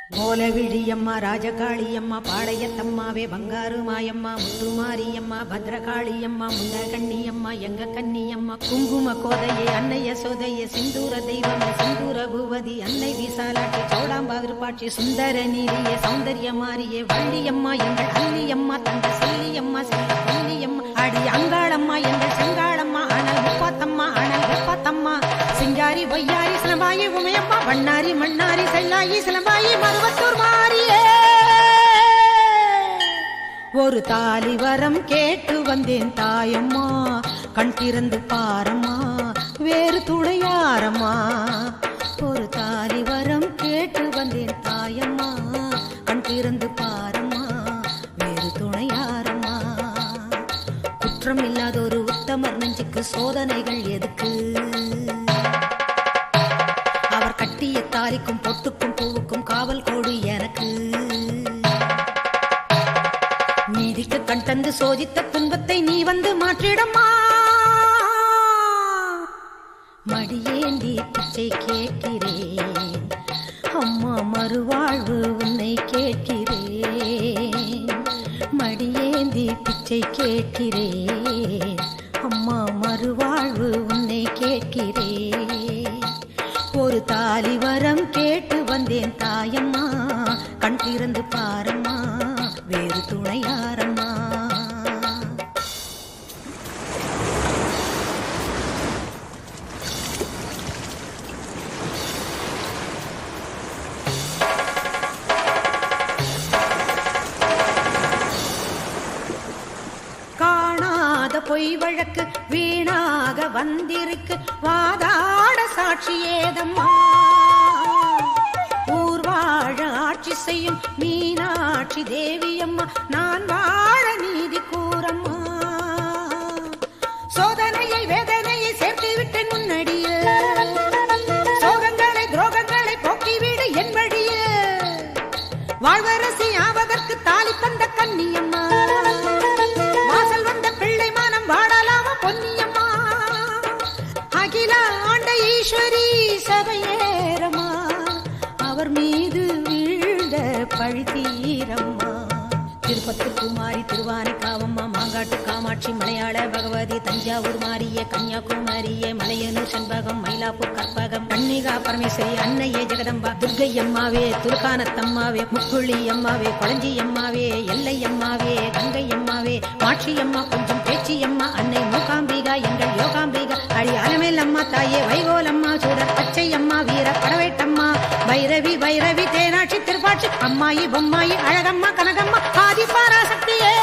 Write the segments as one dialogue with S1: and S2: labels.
S1: கோலவிழியம்மா ராஜகாளியம்மா பாளையத்தம்மாவே பங்காரு மாயம்மா முத்துமாரியம்மா பத்ரகாளியம்மா முண்டகண்ணியம்மா எங்க கண்ணியம்மா குங்கும கோதையே அன்னைய சோதையே சிந்தூர தெய்வமே சிந்தூர பூவதி அன்னை விசாலாட்சி சௌடாம்பாதிருப்பாட்சி சுந்தர நீரியே சௌந்தர்ய மாரியே வள்ளியம்மா எங்கள் அல்லியம்மா தங்க செல்லியம்மா செல்ல கொல்லியம்மா அடி அங்காளம்மா எங்கள் செங்காளம்மா அனல் முப்பாத்தம்மா அனல் வெப்பாத்தம்மா சிங்காரி பொய்யாரி சிலம்பாயி உமையம்மா வண்ணாரி மண்ணாரி செல்லாயி சிலம்பாயி மருவத்தூர் மாரியே ஒரு தாலி வரம் கேட்டு வந்தேன் தாயம்மா கண் திறந்து பாரம்மா வேறு துணையாரம்மா ஒரு தாலி வரம் கேட்டு வந்தேன் தாயம்மா கண் திறந்து பாரம்மா வேறு துணையாரம்மா குற்றம் இல்லாத ஒரு உத்தமர் நெஞ்சுக்கு சோதனைகள் எதுக்கு அவர் கட்டிய தாலிக்கும் பொட்டுக்கும் பூவுக்கும் காவல் கோடு எனக்கு நீதிக்கு கண் தந்து சோதித்த துன்பத்தை நீ வந்து மாற்றிடம்மா மடியேந்தி பிச்சை கேட்கிறேன் அம்மா மறுவாழ்வு உன்னை கேட்கிறேன் மடியேந்தி பிச்சை கேட்கிறேன் அம்மா மறுவாழ்வு உன்னை கேட்கிறேன் ஒரு தாலி வரம் கேட்டு வந்தேன் தாயம்மா கண் திறந்து பாரம்மா வேறு துணையாரம்மா காணாத பொய் வழக்கு வீணாக வந்திருக்கு வாதாட சாட்சி ஏதம்மா ஊர் வாழ ஆட்சி செய்யும் மீனாட்சி தேவியம்மா நான் வாழ நீதி கூறம்மா சோதனையை வேதனையை சேர்த்து விட்டேன் முன்னடிய சோகங்களை துரோகங்களை போக்கிவிடு என் வழிய வாழ்வரசி ஆவதற்கு தாலி தந்த கன்னியம்மா வாசல் வந்த பிள்ளை மானம் வாடலாம பொன்னியம்மா அகில ஆண்ட ஈஸ்வரி சபையேரம்மா அவர் மீது வீழ்ந்த பழி தீரம்மா திருப்பத்து குமாரி திருவானைக்காவம்மா மாங்காட்டு காமாட்சி மலையாள பகவதி தஞ்சாவூர் மாரியே கன்னியாகுமரியே மலையனூர் செண்பகம் மயிலாப்பூர் கற்பகம் கன்னிகா பரமேஸ்வரி அன்னையே ஜெகதம்பா துர்கை அம்மாவே துர்கானத்தம்மாவே முக்குள்ளி அம்மாவே கொளஞ்சி அம்மாவே எல்லை அம்மாவே கங்கை அம்மாவே மாட்சி அம்மா கொஞ்சம் பேச்சி அம்மா அன்னை மூகாம்பிகா எங்கள் யோகாம்பிகா அடி அலமேல் அம்மா தாயே வைகோலம்மா சூரர் பச்சை அம்மா வீர படவேட்டம்மா பைரவி பைரவி தேனாட்சி திருப்பாட்சி அம்மாயி பொம்மாயி அழகம்மா கனகம்மா ஆதி பராசக்தியே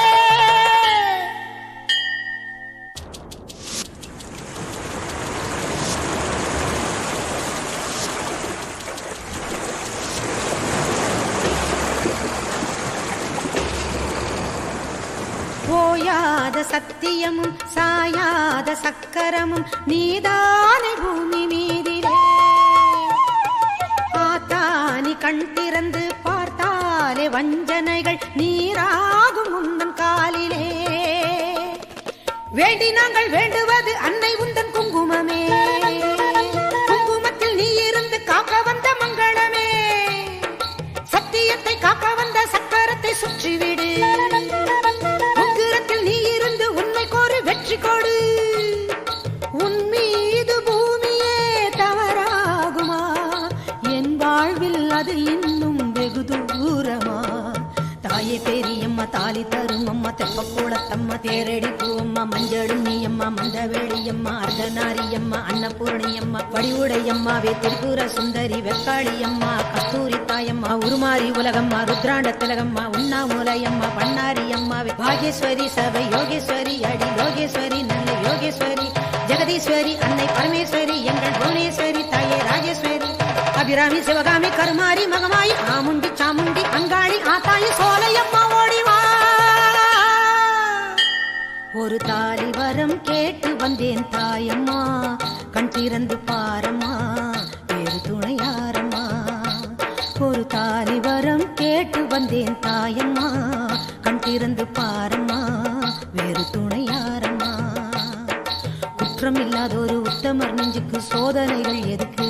S1: ஓயாத சத்தியமும் சாயாத சக்கரமும் நீதானே பூமி மீதிலே ஆத்தானி கண் திறந்து பார்த்தாலே வஞ்சனைகள் நீராகும் முந்தன் காலிலே வேண்டி நாங்கள் வேண்டுவது அன்னை உந்தன் குங்குமமே குங்குமத்தில் நீ இருந்து காக்க வந்த மங்களமே சத்தியத்தை காக்க வந்த சக்கரத்தை சுற்றிவிடு உக்கிரத்தில் நீ இருந்து உண்மை கோரி வெற்றி கொடு உன் மீது பூமியே தவறாகுமா என் வாழ்வில் அது இன்னும் வெகு தூரமா தாயே பெரியம்மா தாலி தரும் அம்மா தெப்பக்கூடத்தம்மா தேரடி பூவம்மா மஞ்சளும் நீயம்மா மந்தவேளியம்மா அர்த்தநாரியம்மா அன்னபூரணியம்மா வடிவுடையம்மாவே திரிபுர சுந்தரி வெக்காளியம்மா கஸ்தூரி தாயம்மா உருமாறி உலகம்மா ருத்ராண்ட திலகம்மா உண்ணாமூலையம்மா பண்ணாரியம்மாவே பாகேஸ்வரி சபை யோகேஸ்வரி அடி லோகேஸ்வரி நல்ல யோகேஸ்வரி ஜெகதீஸ்வரி அன்னை பரமேஸ்வரி எங்கள் புவனேஸ்வரி தாயே ராஜேஸ்வரி அபிராமி சிவகாமி கருமாரி மகமாயி ஆமுண்டி சாமுண்டி அங்காளி ஆத்தாயி சோலையம்மா ஓடிவா ஒரு தாலி வரம் கேட்டு வந்தேன் தாயம்மா கண் திறந்து பாரம்மா வேறு துணையாரம்மா ஒரு தாலி வரம் கேட்டு வந்தேன் தாயம்மா கண் திறந்து பாரம்மா வேறு துணையாரம்மா குற்றம் இல்லாத ஒரு உத்தமர் நெஞ்சுக்கு சோதனைகள் எதுக்கு